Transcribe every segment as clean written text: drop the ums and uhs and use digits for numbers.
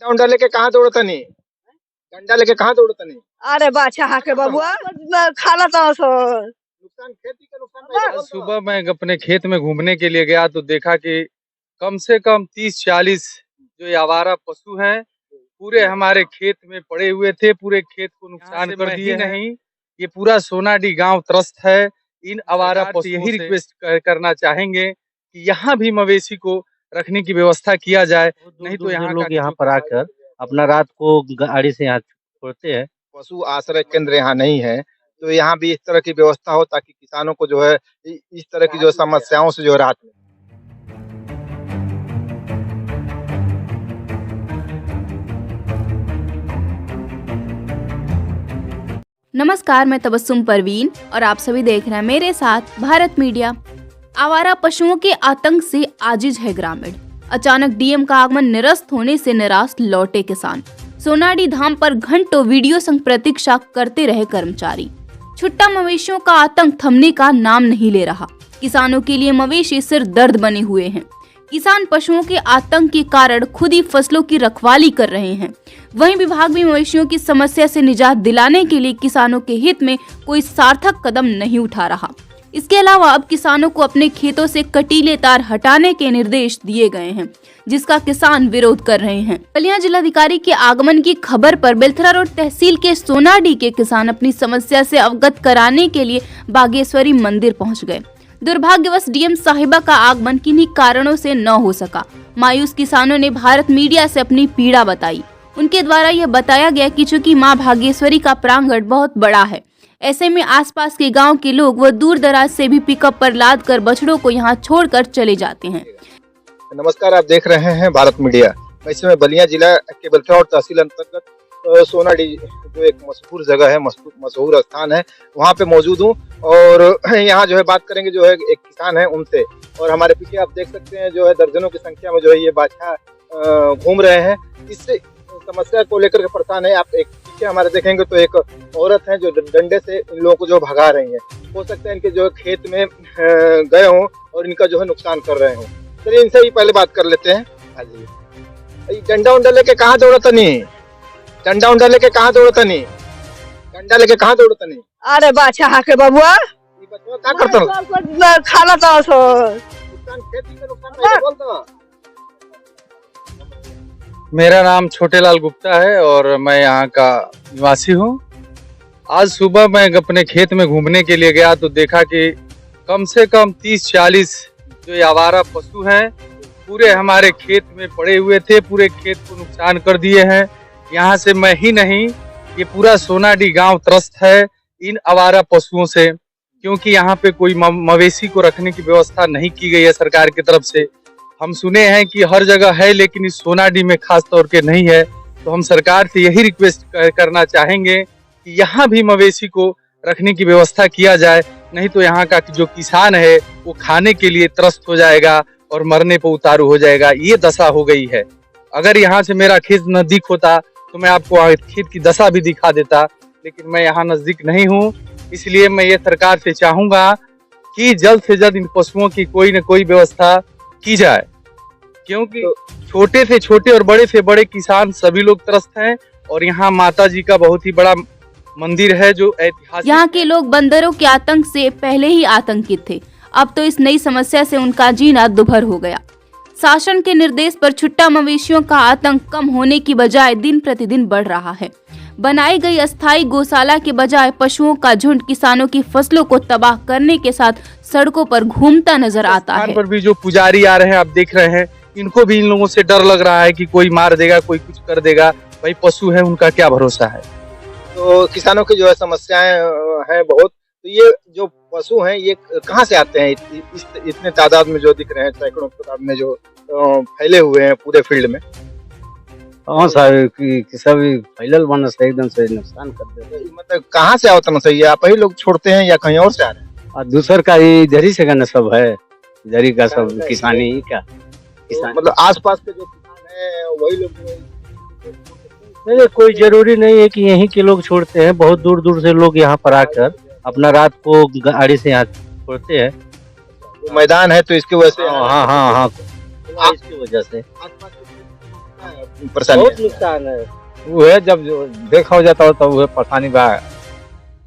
डंडा लेके कहाँ दौड़तनी? डंडा लेके कहाँ दौड़तनी? अरे बाछा हाके बबुआ खाला तो नुकसान खेती का नुकसान पहले आज बोल दो। सुबह मैं अपने खेत में घूमने के लिए गया तो देखा कि कम से कम 30-40 जो ये आवारा पशु हैं पूरे हमारे खेत में पड़े हुए थे। पूरे खेत को नुकसान कर दिए नहीं। ये पूरा सोनाडी गांव त्रस्त है। इन आवारा पशु यही रिक्वेस्ट करना चाहेंगे कि यहाँ भी मवेशी को रखने की व्यवस्था किया जाए, नहीं तो यहाँ लोग यहाँ पर आकर अपना रात को गाड़ी से यहाँ छोड़ते हैं। पशु आश्रय केंद्र यहाँ नहीं है, तो यहाँ भी इस तरह की व्यवस्था हो ताकि किसानों को जो है इस तरह की जो समस्याओं से जो राहत मिले। नमस्कार, मैं तबस्सुम परवीन और आप सभी देख रहे हैं मेरे साथ भारत मीडिया। आवारा पशुओं के आतंक से आजिज है ग्रामीण। अचानक डीएम का आगमन निरस्त होने से निराश लौटे किसान। सोनाडी धाम पर घंटों वीडियो संग प्रतीक्षा करते रहे कर्मचारी। छुट्टा मवेशियों का आतंक थमने का नाम नहीं ले रहा। किसानों के लिए मवेशी सिर दर्द बने हुए हैं। किसान पशुओं के आतंक के कारण खुद ही फसलों की रखवाली कर रहे हैं। वहीं विभाग भी मवेशियों की समस्या से निजात दिलाने के लिए किसानों के हित में कोई सार्थक कदम नहीं उठा रहा। इसके अलावा अब किसानों को अपने खेतों से कटीले तार हटाने के निर्देश दिए गए हैं, जिसका किसान विरोध कर रहे हैं। बलिया जिलाधिकारी के आगमन की खबर पर बेलथरा रोड तहसील के सोनाडी के किसान अपनी समस्या से अवगत कराने के लिए बागेश्वरी मंदिर पहुंच गए। दुर्भाग्यवश डीएम साहिबा का आगमन किन्हीं कारणों से न हो सका। मायूस किसानों ने भारत मीडिया से अपनी पीड़ा बताई। उनके द्वारा यह बताया गया कि चूंकि मां भागेश्वरी का प्रांगण बहुत बड़ा है, ऐसे में आसपास के गांव के लोग व दूर दराज से भी पिकअप पर लाद कर बछड़ों को यहां छोड़कर चले जाते हैं। नमस्कार, आप देख रहे हैं भारत मीडिया। मैं इस समय बलिया जिला के बेलथरा और तहसील अंतर्गत सोनाडी जो एक मशहूर जगह है, मशहूर स्थान है, वहाँ पे मौजूद हूँ और यहाँ जो है बात करेंगे जो है एक किसान है उनसे। और हमारे पीछे आप देख सकते हैं जो है दर्जनों की संख्या में जो है ये बाछा घूम रहे हैं। इससे समस्या को लेकर के परेशान है। आप एक पीछे हमारे देखेंगे तो एक औरत है जो डंडे से इन लोगों को जो भगा रही है। हो सकता है इनके जो खेत में गए हों और इनका जो है नुकसान कर रहे हों। चलिए इनसे ही पहले बात कर लेते हैं। हाँ जी, डंडा उंडा लेके कहाँ दौड़तनी? डंडा उंडा लेके कहाँ दौड़तनी? डंडा लेके कहाँ दौड़तनी? अरे बाछा हाके बबुआ ये बच्चा क्या करता? खाला तो नुकसान खेती का नुकसान पहले बोल दो। मेरा नाम छोटेलाल गुप्ता है और मैं यहाँ का निवासी हूँ। आज सुबह मैं अपने खेत में घूमने के लिए गया तो देखा कि कम से कम 30-40 जो ये आवारा पशु हैं पूरे हमारे खेत में पड़े हुए थे। पूरे खेत को नुकसान कर दिए हैं। यहाँ से मैं ही नहीं, ये पूरा सोनाडी गांव त्रस्त है इन आवारा पशुओं से, क्योंकि यहाँ पे कोई मवेशी को रखने की व्यवस्था नहीं की गई है सरकार की तरफ से। हम सुने हैं कि हर जगह है, लेकिन इस सोनाडी में खास तौर पे नहीं है। तो हम सरकार से यही रिक्वेस्ट करना चाहेंगे कि यहाँ भी मवेशी को रखने की व्यवस्था किया जाए, नहीं तो यहाँ का जो किसान है वो खाने के लिए त्रस्त हो जाएगा और मरने पर उतारू हो जाएगा। ये दशा हो गई है। अगर यहाँ से मेरा खेत नजदीक होता तो मैं आपको खेत की दशा भी दिखा देता, लेकिन मैं यहाँ नजदीक नहीं हूँ। इसलिए मैं ये सरकार से चाहूंगा कि जल्द से जल्द इन पशुओं की कोई न कोई व्यवस्था की जाए, क्योंकि छोटे से छोटे और बड़े से बड़े किसान सभी लोग त्रस्त हैं। और यहाँ माता जी का बहुत ही बड़ा मंदिर है जो ऐतिहासिक। यहाँ के लोग बंदरों के आतंक से पहले ही आतंकित थे। अब तो इस नई समस्या से उनका जीना दुभर हो गया। शासन के निर्देश पर छुट्टा मवेशियों का आतंक कम होने की बजाय दिन प्रतिदिन बढ़ रहा है। बनाई गई अस्थायी गौशाला के बजाय पशुओं का झुंड किसानों की फसलों को तबाह करने के साथ सड़कों पर घूमता नजर आता है। पर भी जो पुजारी आ रहे हैं, आप देख रहे हैं, इनको भी इन लोगों से डर लग रहा है कि कोई मार देगा, कोई कुछ कर देगा। भाई पशु है, उनका क्या भरोसा है। तो किसानों की जो है समस्याएं हैं बहुत। तो ये जो पशु हैं ये कहाँ से आते हैं? इतने तादाद में जो दिख रहे हैं, सैकड़ों तादाद में जो फैले हुए हैं पूरे फील्ड में। हाँ साहब कि सब फैलल बना से एकदम से नुकसान कर दे। मतलब कहाँ से आवतन सही है? आप ही लोग छोड़ते हैं या कहीं और से आ रहे हैं? और दूसर का इधर ही से गना सब है, इधर ही का सब किसानी ही का तो मतलब आसपास के जो किसान हैं वही लोग नहीं, कोई जरूरी नहीं है कि यहीं के लोग छोड़ते हैं। बहुत दूर दूर से लोग यहाँ पर आकर अपना रात को गाड़ी से यहाँ छोड़ते हैं। मैदान है तो इसकी वजह से। हाँ, इसकी वजह से परेशानी बहुत नुकसान है। वह जब देखा हो जाता हो तब वह परेशानी बा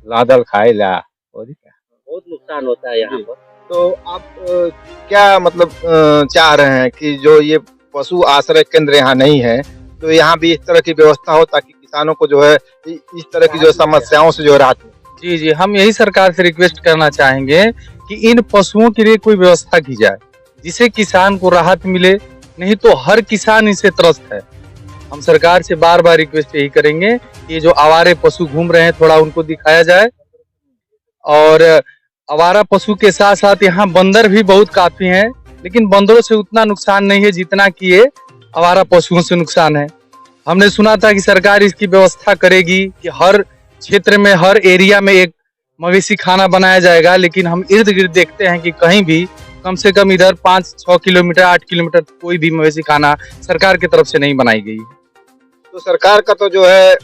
लादल खाए ला और क्या। बहुत नुकसान होता है यहाँ पर। तो आप क्या मतलब चाह रहे हैं कि जो ये पशु आश्रय केंद्र यहाँ नहीं है तो यहाँ भी इस तरह की व्यवस्था हो ताकि किसानों को जो है इस तरह की जो समस्याओं से जो राहत मिले। जी हम यही सरकार से रिक्वेस्ट करना चाहेंगे कि इन पशुओं के लिए कोई व्यवस्था की जाए जिससे किसान को राहत मिले, नहीं तो हर किसान इससे त्रस्त है। हम सरकार से बार बार रिक्वेस्ट यही करेंगे कि ये जो आवारे पशु घूम रहे हैं थोड़ा उनको दिखाया जाए, और आवारा पशु के साथ साथ यहाँ बंदर भी बहुत काफी हैं, लेकिन बंदरों से उतना नुकसान नहीं है जितना कि ये आवारा पशुओं से नुकसान है। हमने सुना था कि सरकार इसकी व्यवस्था करेगी कि हर क्षेत्र में हर एरिया में एक मवेशी खाना बनाया जाएगा, लेकिन हम इर्द गिर्द देखते हैं कि कहीं भी कम से कम इधर 5-6 किलोमीटर 8 किलोमीटर कोई भी मवेशी खाना सरकार की तरफ से नहीं बनाई गई है। तो सरकार का तो जो है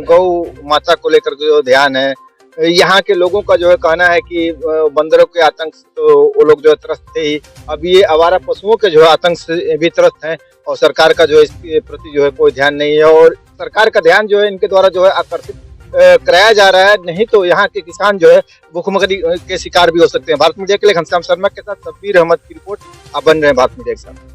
गौ माता को लेकर जो ध्यान है, यहाँ के लोगों का जो है कहना है कि बंदरों के आतंक से तो वो लोग जो है त्रस्त थे ही, अब ये आवारा पशुओं के जो है आतंक से भी त्रस्त हैं और सरकार का जो है इसके प्रति जो है कोई ध्यान नहीं है, और सरकार का ध्यान जो है इनके द्वारा जो है आकर्षित कराया जा रहा है, नहीं तो यहाँ के किसान जो है भूखमरी के शिकार भी हो सकते हैं। भारत मीडिया के लिए घनश्याम शर्मा के साथ शब्बीर अहमद की रिपोर्ट। आप बन रहे हैं भारत मीडिया के साथ।